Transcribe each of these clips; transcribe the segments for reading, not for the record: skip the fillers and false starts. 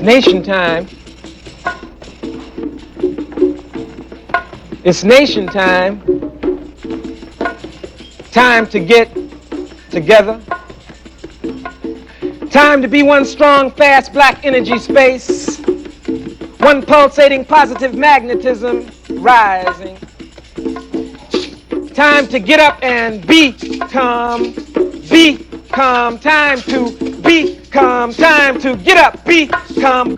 nation time. It's nation time. Time to get together. Time to be one strong, fast, black energy space. One pulsating positive magnetism rising. Time to get up and become. Time to become. Time to get up, become.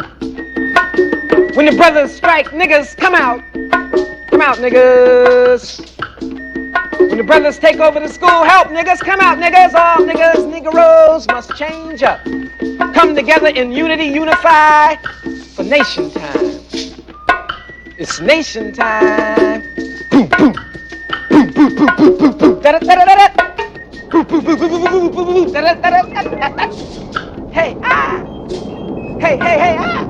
When the brothers strike, niggas come out. Come out, niggas. When the brothers take over the school, help niggas, come out, niggas. All niggas, niggeros must change up. Come together in unity, unify for nation time. It's nation time. Boom, boom. Boom, boom, boom, boom, boom, boom. Da-da-da-da-da-da. Boom, boom, boom, boom, boom, boom, boom, boom. Da-da-da-da-da-da. Hey, ah. Hey, hey, hey, ah.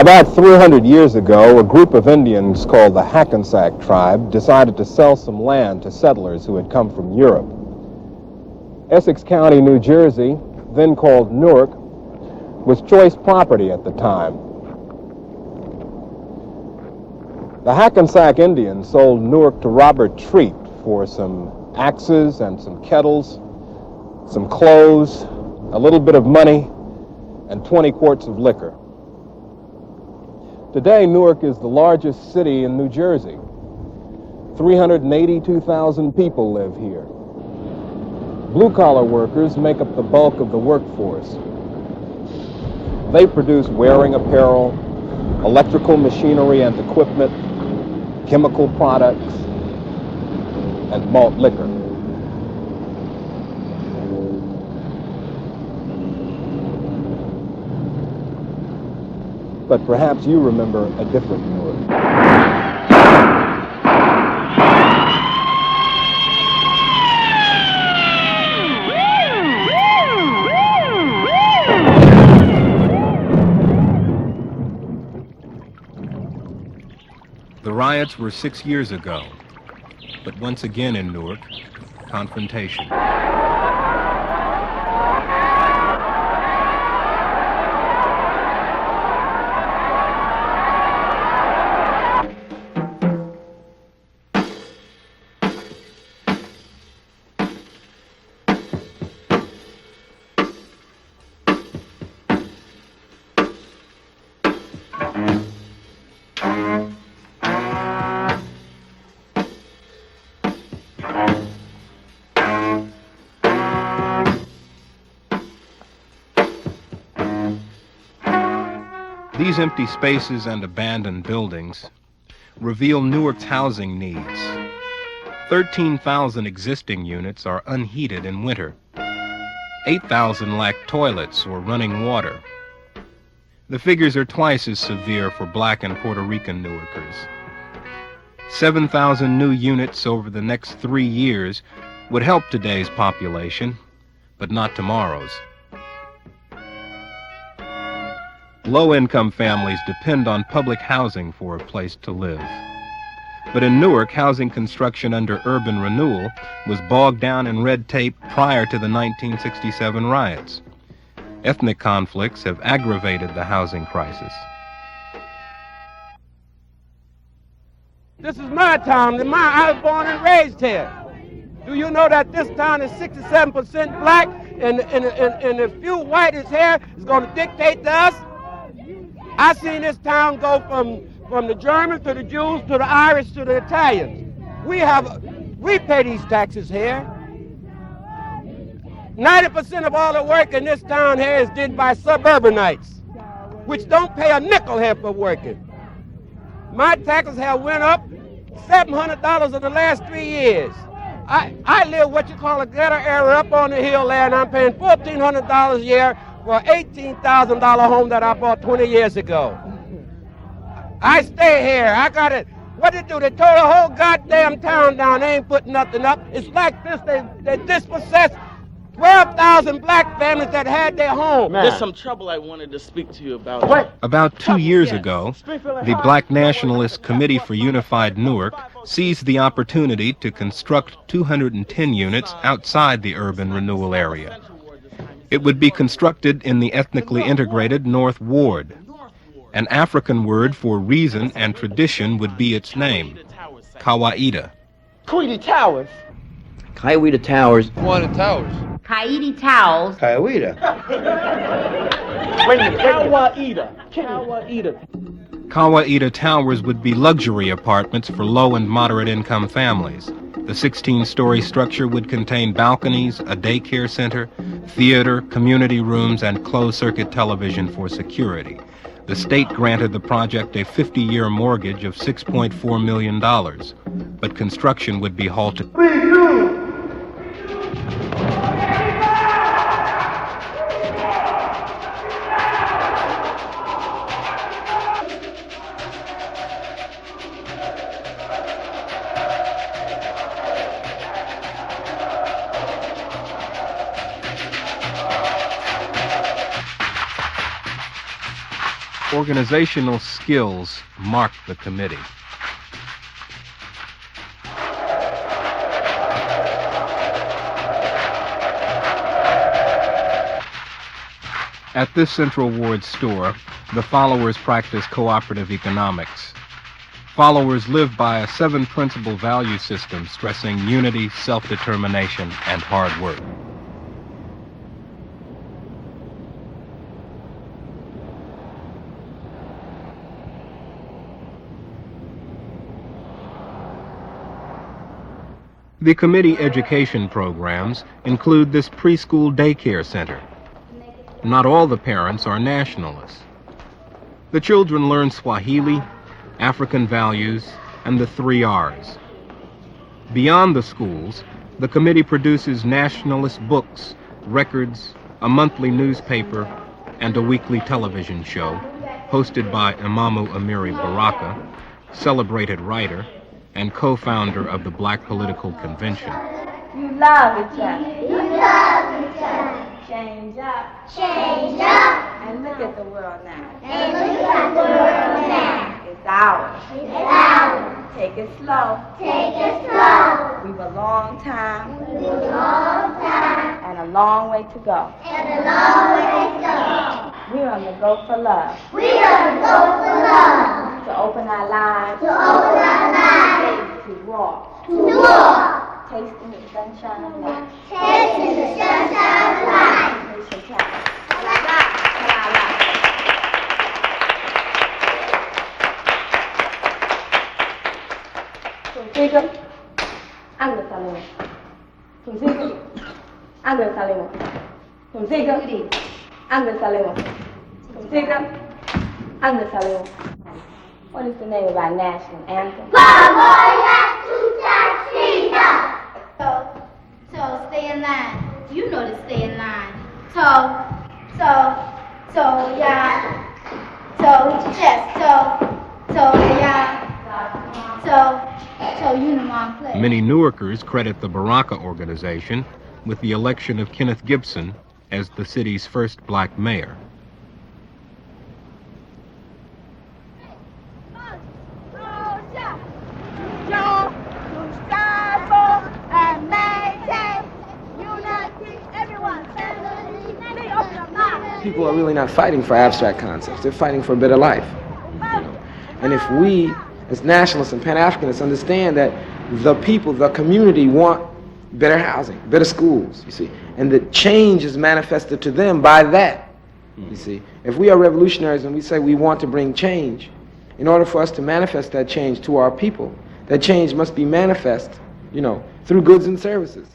About 300 years ago, a group of Indians called the Hackensack tribe decided to sell some land to settlers who had come from Europe. Essex County, New Jersey, then called Newark, was choice property at the time. The Hackensack Indians sold Newark to Robert Treat for some axes and some kettles, some clothes, a little bit of money, and 20 quarts of liquor. Today, Newark is the largest city in New Jersey. 382,000 people live here. Blue-collar workers make up the bulk of the workforce. They produce wearing apparel, electrical machinery and equipment, chemical products, and malt liquor. But perhaps you remember a different Newark. The riots were 6 years ago, but once again in Newark, confrontation. These empty spaces and abandoned buildings reveal Newark's housing needs. 13,000 existing units are unheated in winter. 8,000 lack toilets or running water. The figures are twice as severe for Black and Puerto Rican Newarkers. 7,000 new units over the next 3 years would help today's population, but not tomorrow's. Low-income families depend on public housing for a place to live. But in Newark, housing construction under urban renewal was bogged down in red tape prior to the 1967 riots. Ethnic conflicts have aggravated the housing crisis. This is my town. I was born and raised here. Do you know that this town is 67% black, and the few white is here is going to dictate to us? I seen this town go from the Germans to the Jews to the Irish to the Italians. We pay these taxes here. 90% of all the work in this town here is done by suburbanites, which don't pay a nickel here for working. My taxes have went up $700 in the last 3 years. I live what you call a ghetto area up on the hill there, and I'm paying $1,400 a year for an $18,000 home that I bought 20 years ago. I stay here. I got it. What they do? They tore the whole goddamn town down. They ain't putting nothing up. It's like this. They dispossessed 12,000 black families that had their home. There's some trouble I wanted to speak to you about. What? About 2 years ago, the Black Nationalist Committee for Unified Newark seized the opportunity to construct 210 units outside the urban renewal area. It would be constructed in the ethnically integrated North Ward. An African word for reason and tradition would be its name, Kawaida. Kawaida Towers. Kawaida Towers. Kawaida Towers. Kawaida Towers. Kawaida. Kawaida. Kawaida Towers would be luxury apartments for low and moderate income families. The 16-story structure would contain balconies, a daycare center, theater, community rooms, and closed-circuit television for security. The state granted the project a 50-year mortgage of $6.4 million, but construction would be halted. Organizational skills marked the committee. At this Central Ward store, the followers practice cooperative economics. Followers live by a 7-principle value system stressing unity, self-determination, and hard work. The committee education programs include this preschool daycare center. Not all the parents are nationalists. The children learn Swahili, African values, and the 3 R's. Beyond the schools, the committee produces nationalist books, records, a monthly newspaper, and a weekly television show hosted by Imamu Amiri Baraka, celebrated writer, and co-founder of the Black Political Convention. You love each other. You love each other. Change up. Change up. And look at the world now. And look at the world now. It's ours. It's ours. Take it slow. Take it slow. We've a long time. We've a long time. And a long way to go. And a long way to go. We're on the go for love. We're on the go for love. To open our lives. To open our lives. To walk. To walk. Tasting the sunshine of life. Tasting the sunshine of life. Nation Chapel. Consigo. Anda, Salemo. Consigo. Anda, Salemo. Consigo. Anda, Salemo. Consigo. Anda, Salemo. What is the name of our national anthem? So stay in line. You know to stay in line. So, yeah. So, yes, yeah. So, Unimon play. Many Newarkers credit the Baraka organization with the election of Kenneth Gibson as the city's first black mayor. People are really not fighting for abstract concepts. They're fighting for a better life. And if we, as nationalists and Pan-Africanists, understand that the people, the community want better housing, better schools, you see, and the change is manifested to them by that, you see. If we are revolutionaries and we say we want to bring change, in order for us to manifest that change to our people, that change must be manifest, through goods and services.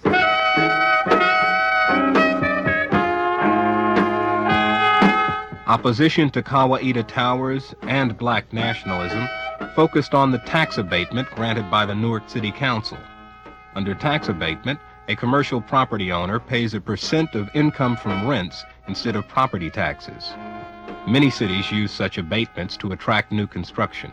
Opposition to Kawaida Towers and black nationalism focused on the tax abatement granted by the Newark City Council. Under tax abatement, a commercial property owner pays a % of income from rents instead of property taxes. Many cities use such abatements to attract new construction.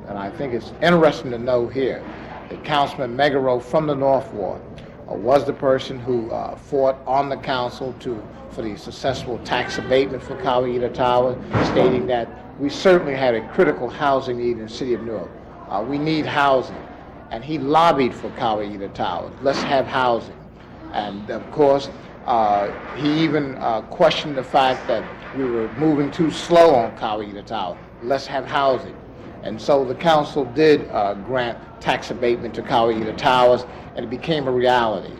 And I think it's interesting to know here that Councilman Megaro from the North Ward was the person who fought on the council for the successful tax abatement for Kawaida Tower, stating that we certainly had a critical housing need in the city of Newark. We need housing. And he lobbied for Kawaida Towers. Let's have housing. And of course, he even questioned the fact that we were moving too slow on Kawaida Towers. Let's have housing. And so the council did grant tax abatement to Kawaida Towers, and it became a reality.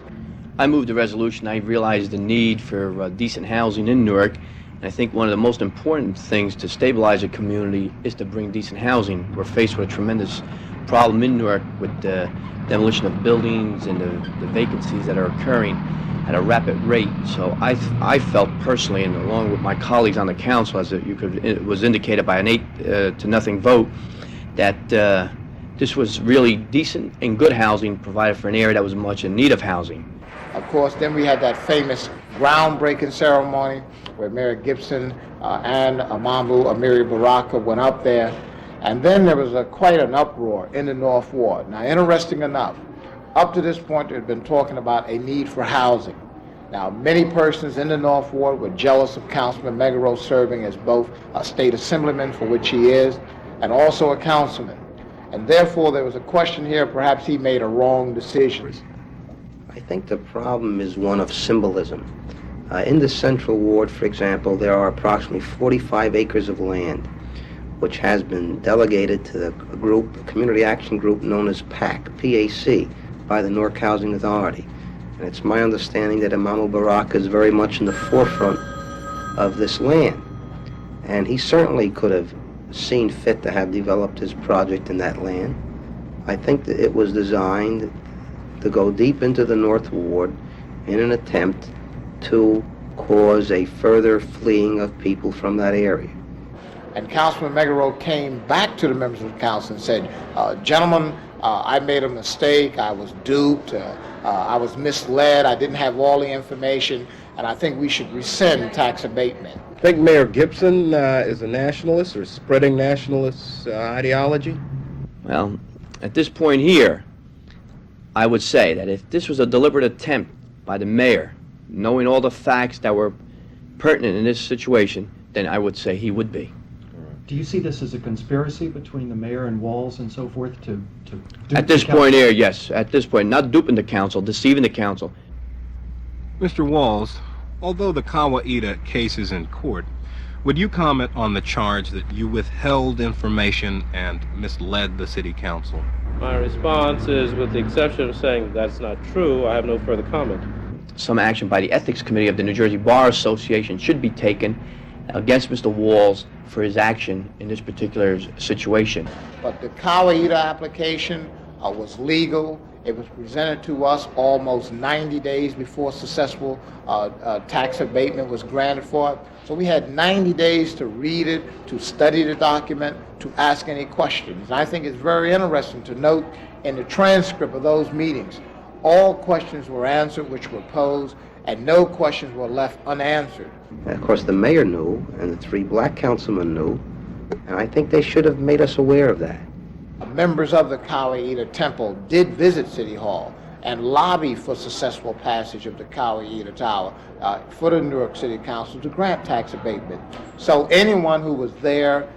I moved the resolution. I realized the need for decent housing in Newark. And I think one of the most important things to stabilize a community is to bring decent housing. We're faced with a tremendous problem in Newark with the demolition of buildings and the vacancies that are occurring at a rapid rate. So I felt personally, and along with my colleagues on the council, as it was indicated by an 8-0 vote, that this was really decent and good housing provided for an area that was much in need of housing. Of course, then we had that famous groundbreaking ceremony where Mayor Gibson and Imamu Amiri Baraka went up there. And then there was quite an uproar in the North Ward. Now, interesting enough, up to this point, there had been talking about a need for housing. Now, many persons in the North Ward were jealous of Councilman Megaro serving as both a state assemblyman, for which he is, and also a councilman. And therefore, there was a question here, perhaps he made a wrong decision. I think the problem is one of symbolism. In the Central Ward, for example, there are approximately 45 acres of land which has been delegated to a group, a community action group known as PAC, P-A-C, by the Newark Housing Authority. And it's my understanding that Imamu Baraka is very much in the forefront of this land. And he certainly could have seen fit to have developed his project in that land. I think that it was designed to go deep into the North Ward in an attempt to cause a further fleeing of people from that area. And Councilman Megaro came back to the members of the council and said, gentlemen, I made a mistake, I was duped, I was misled, I didn't have all the information, and I think we should rescind tax abatement. I think Mayor Gibson is a nationalist or spreading nationalist ideology? Well, at this point here, I would say that if this was a deliberate attempt by the mayor, knowing all the facts that were pertinent in this situation, then I would say he would be. Do you see this as a conspiracy between the mayor and Walls and so forth to At this point here, yes. At this point, not duping the council, deceiving the council. Mr. Walls, although the Kawaida case is in court, would you comment on the charge that you withheld information and misled the city council? My response is, with the exception of saying that's not true, I have no further comment. Some action by the Ethics Committee of the New Jersey Bar Association should be taken against Mr. Walls for his action in this particular situation. But the Kawaida application was legal. It was presented to us almost 90 days before successful tax abatement was granted for it. So we had 90 days to read it, to study the document, to ask any questions. And I think it's very interesting to note in the transcript of those meetings, all questions were answered which were posed, and no questions were left unanswered. And of course, the mayor knew, and the 3 black councilmen knew, and I think they should have made us aware of that. Members of the Kawaida Temple did visit City Hall and lobby for successful passage of the Kawaida Tower for the Newark City Council to grant tax abatement. So anyone who was there,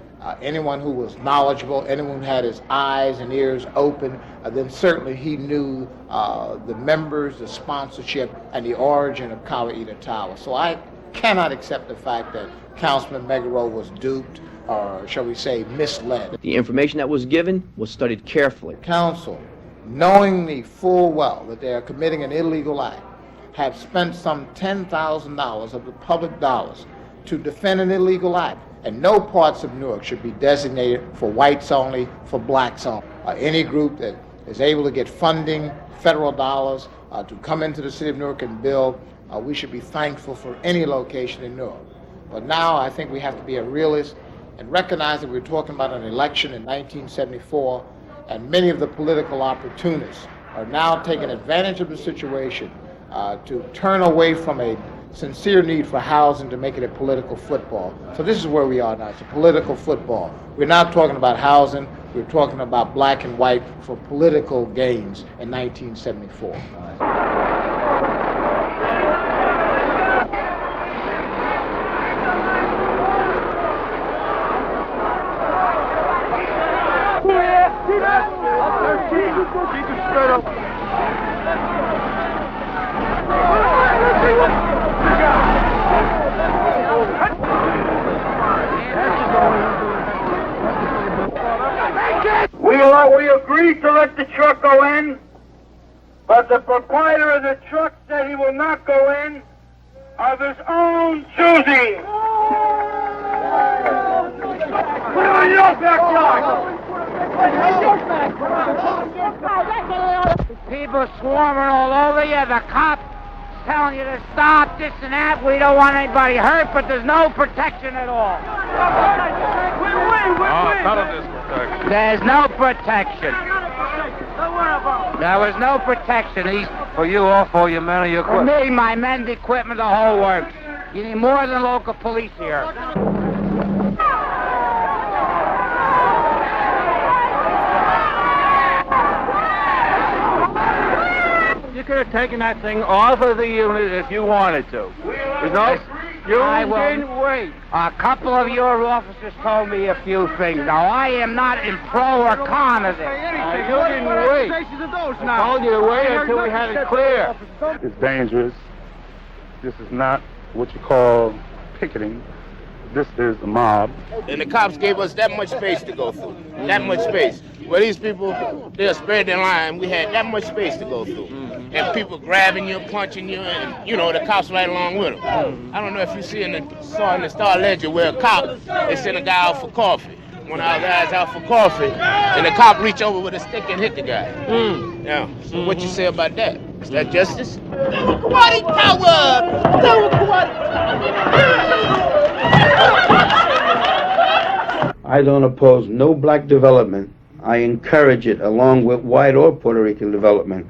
anyone who was knowledgeable, anyone who had his eyes and ears open, then certainly he knew the members, the sponsorship, and the origin of Kawaida Tower. So I cannot accept the fact that Councilman Megaro was duped, or shall we say, misled. The information that was given was studied carefully. Council, knowing full well that they are committing an illegal act, have spent some $10,000 of the public dollars to defend an illegal act. And no parts of Newark should be designated for whites only, for blacks only. Any group that is able to get funding, federal dollars, to come into the city of Newark and build, we should be thankful for any location in Newark. But now I think we have to be a realist and recognize that we're talking about an election in 1974, and many of the political opportunists are now taking advantage of the situation to turn away from a sincere need for housing to make it a political football. So this is where we are now. It's a political football. We're not talking about housing. We're talking about black and white for political gains in 1974. We agreed to let the truck go in, but the proprietor of the truck said he will not go in of his own choosing. Put it on your backyard. People swarming all over you, the cops telling you to stop, this and that. We don't want anybody hurt, but there's no protection at all. There's no protection. There was no protection. For you, all for your men or your For equipment? me, my men, the equipment, the whole works. You need more than local police here. You could have taken that thing off of the unit if you wanted to. You didn't wait. A couple of your officers told me a few things. Now, I am not in pro or con of this. You didn't wait. I told you to wait until we had it clear. It's dangerous. This is not what you call picketing. This is a mob. And the cops gave us that much space to go through. That much space. Where these people, they'll spread their line. We had that much space to go through. And people grabbing you, punching you, and, you know, the cops right along with them. I don't know if you saw in the Star Ledger where a cop, they sent a guy out for coffee. One of our guys out for coffee, and the cop reached over with a stick and hit the guy. Yeah. So what you say about that? Is that justice? Kawaida Towers! I don't oppose no black development. I encourage it along with white or Puerto Rican development.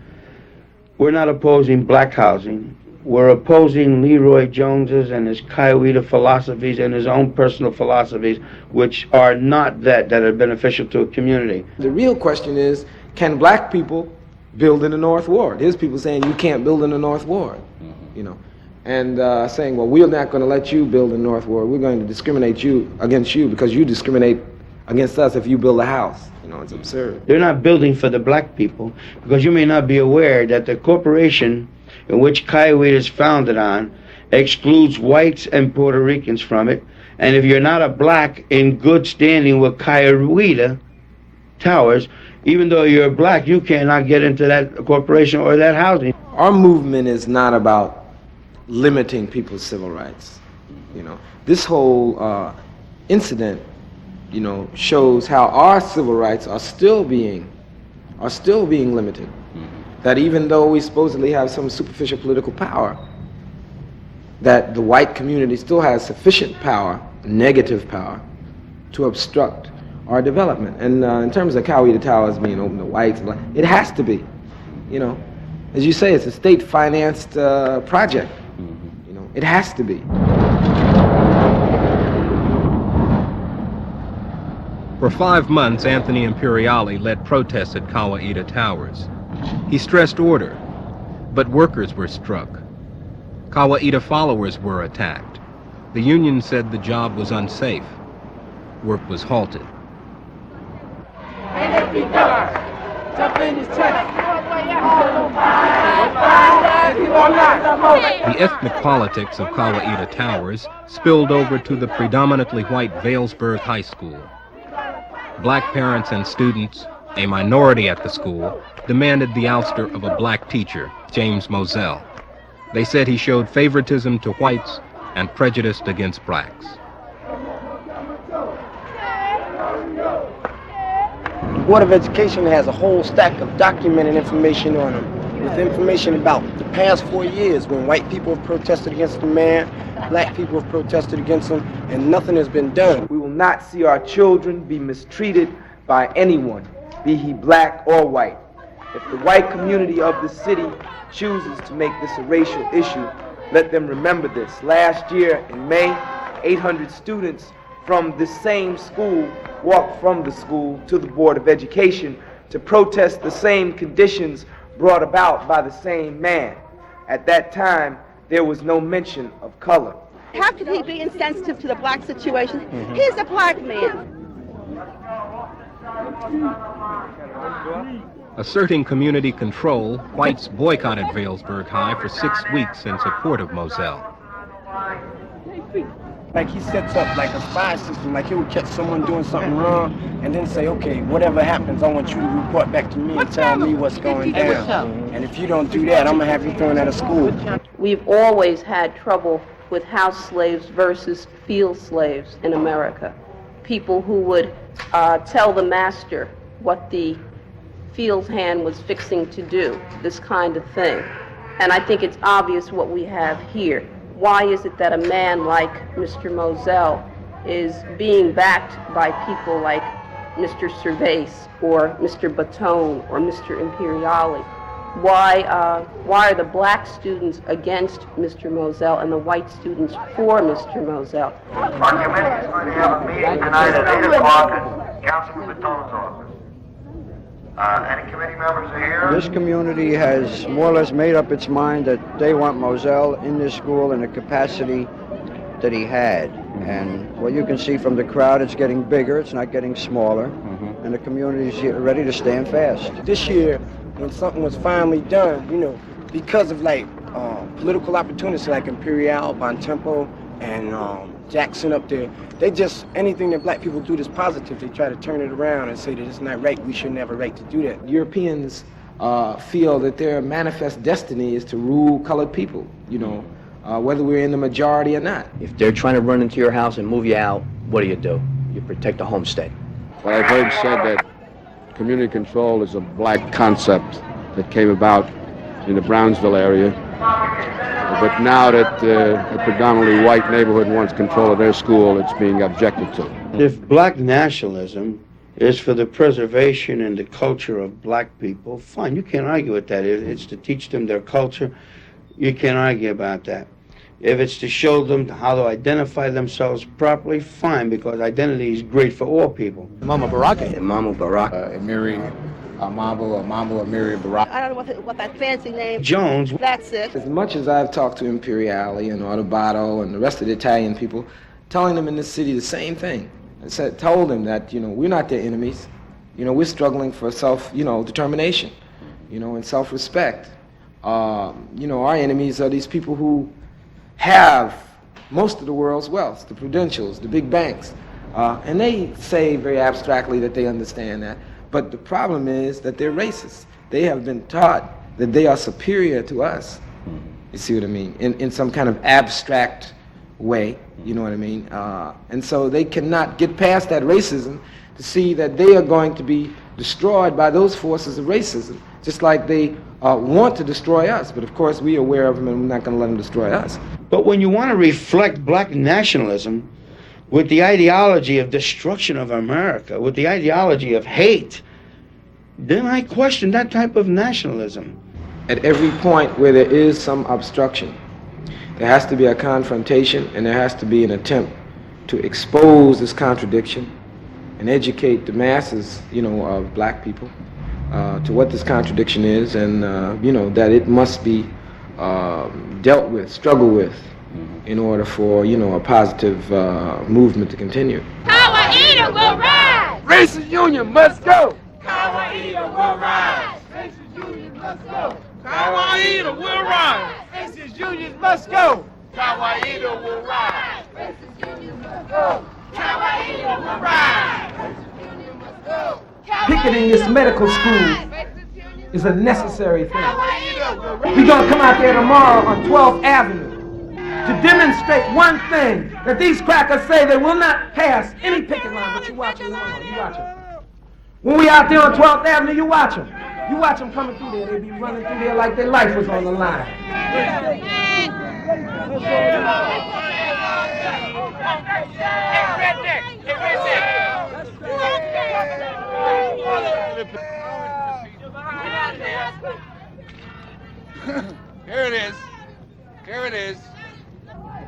We're not opposing black housing. We're opposing Leroy Jones's and his Kawaida philosophies and his own personal philosophies, which are not that are beneficial to a community. The real question is, can black people build in the North Ward? There's people saying you can't build in the North Ward, you know, and saying, well, we're not going to let you build in the North Ward. We're going to discriminate against you because you discriminate against us if you build a house. You know, it's absurd. They're not building for the black people because you may not be aware that the corporation in which Kawaida is founded on excludes whites and Puerto Ricans from it. And if you're not a black in good standing with Kawaida Towers, even though you're black, you cannot get into that corporation or that housing. Our movement is not about limiting people's civil rights. You know, this whole incident, you know, shows how our civil rights are still being limited. That even though we supposedly have some superficial political power, that the white community still has sufficient power, negative power, to obstruct our development. And in terms of Kawaida Towers being open to whites, it has to be. You know, as you say, it's a state-financed project. You know, it has to be. For 5 months, Anthony Imperiali led protests at Kawaida Towers. He stressed order, but workers were struck. Kawaida followers were attacked. The union said the job was unsafe. Work was halted. The ethnic politics of Kawaida Towers spilled over to the predominantly white Vailsburg High School. Black parents and students, a minority at the school, demanded the ouster of a black teacher, James Moselle. They said he showed favoritism to whites and prejudiced against blacks. The Board of Education has a whole stack of documented information on them, with information about the past 4 years when white people have protested against the man, black people have protested against him, and nothing has been done. We will not see our children be mistreated by anyone, be he black or white. If the white community of the city chooses to make this a racial issue, let them remember this. Last year in May, 800 students from this same school walked from the school to the Board of Education to protest the same conditions brought about by the same man. At that time, there was no mention of color. How could he be insensitive to the black situation? He's a black man. Asserting community control, whites boycotted Vailsburg High for 6 weeks in support of Moselle. Like he sets up like a spy system, like he would catch someone doing something wrong and then say, okay, whatever happens, I want you to report back to me and tell me what's going down. And if you don't do that, I'm gonna have you thrown out of school. We've always had trouble with house slaves versus field slaves in America. People who would tell the master what the field hand was fixing to do, this kind of thing. And I think it's obvious what we have here. Why is it that a man like Mr. Moselle is being backed by people like Mr. Cervase or Mr. Baton or Mr. Imperiali? Why are the black students against Mr. Moselle and the white students for Mr. Moselle? Our committee is going to have a meeting tonight at 8 o'clock in Councilman Baton's office. Any committee members are here? This community has more or less made up its mind that they want Moselle in this school in the capacity that he had. And what you can see from the crowd, it's getting bigger, it's not getting smaller, and the community is ready to stand fast. This year, when something was finally done, you know, because of like political opportunities like Imperial, Bontempo, and Jackson up there, they just, anything that black people do that's positive, they try to turn it around and say that it's not right, we shouldn't have a right to do that. Europeans feel that their manifest destiny is to rule colored people, you know, whether we're in the majority or not. If they're trying to run into your house and move you out, what do? You protect the homestead. Well, I've heard said that community control is a black concept that came about in the Brownsville area. But now that a predominantly white neighborhood wants control of their school, it's being objected to. If black nationalism is for the preservation and the culture of black people, fine, you can't argue with that. If it's to teach them their culture, you can't argue about that. If it's to show them how to identify themselves properly, fine, because identity is great for all people. Imamu Baraka. Imamu Baraka. Imamu Amiri Baraka. I don't know what that fancy name. Jones. That's it. As much as I've talked to Imperiali and Autobato and the rest of the Italian people, telling them in this city the same thing. I told them that, you know, we're not their enemies. You know, we're struggling for determination, you know, and self-respect. You know, our enemies are these people who have most of the world's wealth, the prudentials, the big banks. And they say very abstractly that they understand that. But the problem is that they're racist. They have been taught that they are superior to us. You see what I mean? In some kind of abstract way, you know what I mean? And so they cannot get past that racism to see that they are going to be destroyed by those forces of racism, just like they want to destroy us. But of course, we are aware of them and we're not going to let them destroy us. But when you want to reflect black nationalism with the ideology of destruction of America, with the ideology of hate, then I question that type of nationalism. At every point where there is some obstruction, there has to be a confrontation and there has to be an attempt to expose this contradiction and educate the masses, you know, of black people to what this contradiction is and, you know, that it must be dealt with, struggled with, in order for, you know, a positive movement to continue. Kawaida will rise! Racist union must go! Kawaida will rise! Racist union must go! Kawaida will rise! Racist unions must go! Kawaida will rise! Racist union must go! Kawaida will rise! Racist union must go! Picketing this medical school is a necessary thing. We're going to come out there tomorrow on 12th Avenue to demonstrate one thing, that these crackers say they will not pass any picket line. But you watch them. You watch them. When we out there on 12th Avenue, you watch them. You watch them coming through there. They be running through there like their life was on the line. Here it is. Here it is.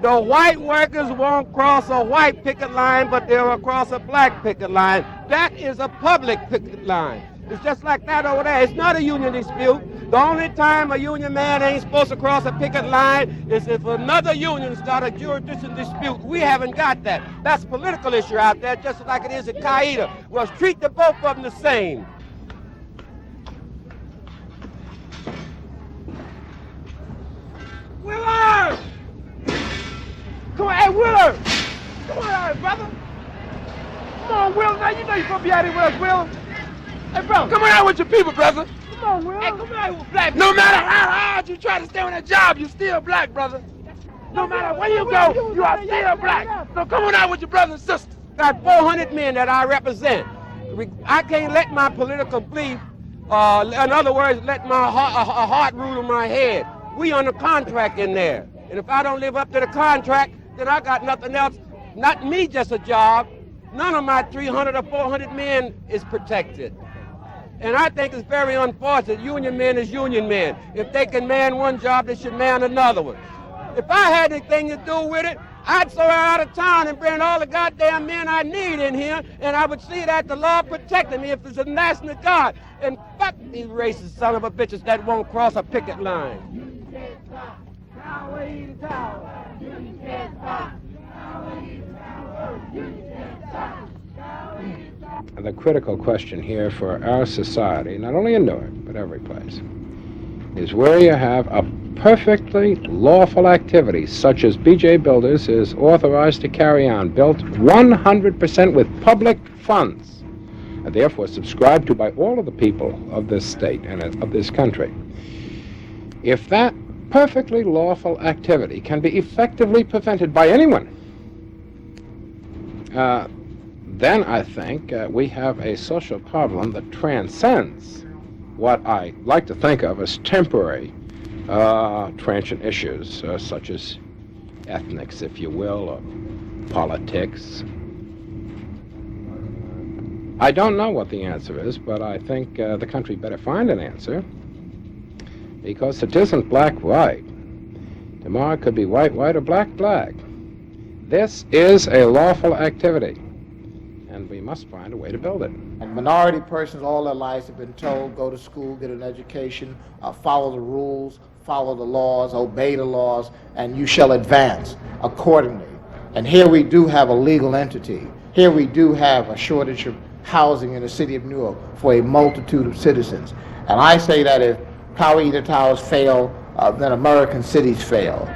The white workers won't cross a white picket line, but they'll cross a black picket line. That is a public picket line. It's just like that over there. It's not a union dispute. The only time a union man ain't supposed to cross a picket line is if another union start a jurisdiction dispute. We haven't got that. That's a political issue out there, just like it is at Kawaida. Well, treat the both of them the same. Willard! Come on, hey, Willard! Come on out, brother. Come on, Will. Now you know you're supposed to be out here with us, Will. Hey, brother. Come on out with your people, brother. Come on, Will. Hey, come on out with black people. No matter how hard you try to stay on that job, you're still black, brother. No matter where you go, you are still black. So come on out with your brothers and sisters. Got 400 men that I represent. I can't let my political belief, in other words, let my heart rule in my head. We on a contract in there. And if I don't live up to the contract, then I got nothing else. Not me, just a job. None of my 300 or 400 men is protected. And I think it's very unfortunate. Union men is union men. If they can man one job, they should man another one. If I had anything to do with it, I'd throw her out of town and bring all the goddamn men I need in here, and I would see that the law protected me if it's a national guard. And fuck these racist son of a bitches that won't cross a picket line. Kawaida Towers. The critical question here for our society, not only in Newark, but every place, is where you have a perfectly lawful activity, such as BJ Builders is authorized to carry on, built 100% with public funds, and therefore subscribed to by all of the people of this state and of this country. If that perfectly lawful activity can be effectively prevented by anyone, then I think we have a social problem that transcends what I like to think of as temporary transient issues, such as ethnics, if you will, or politics. I don't know what the answer is, but I think the country better find an answer, because it isn't black-white. Tomorrow it could be white-white or black-black. This is a lawful activity, and we must find a way to build it. And minority persons all their lives have been told, go to school, get an education, follow the rules, follow the laws, obey the laws, and you shall advance accordingly. And here we do have a legal entity. Here we do have a shortage of housing in the city of Newark for a multitude of citizens. And I say that if Kawaida Towers fail, then American cities fail.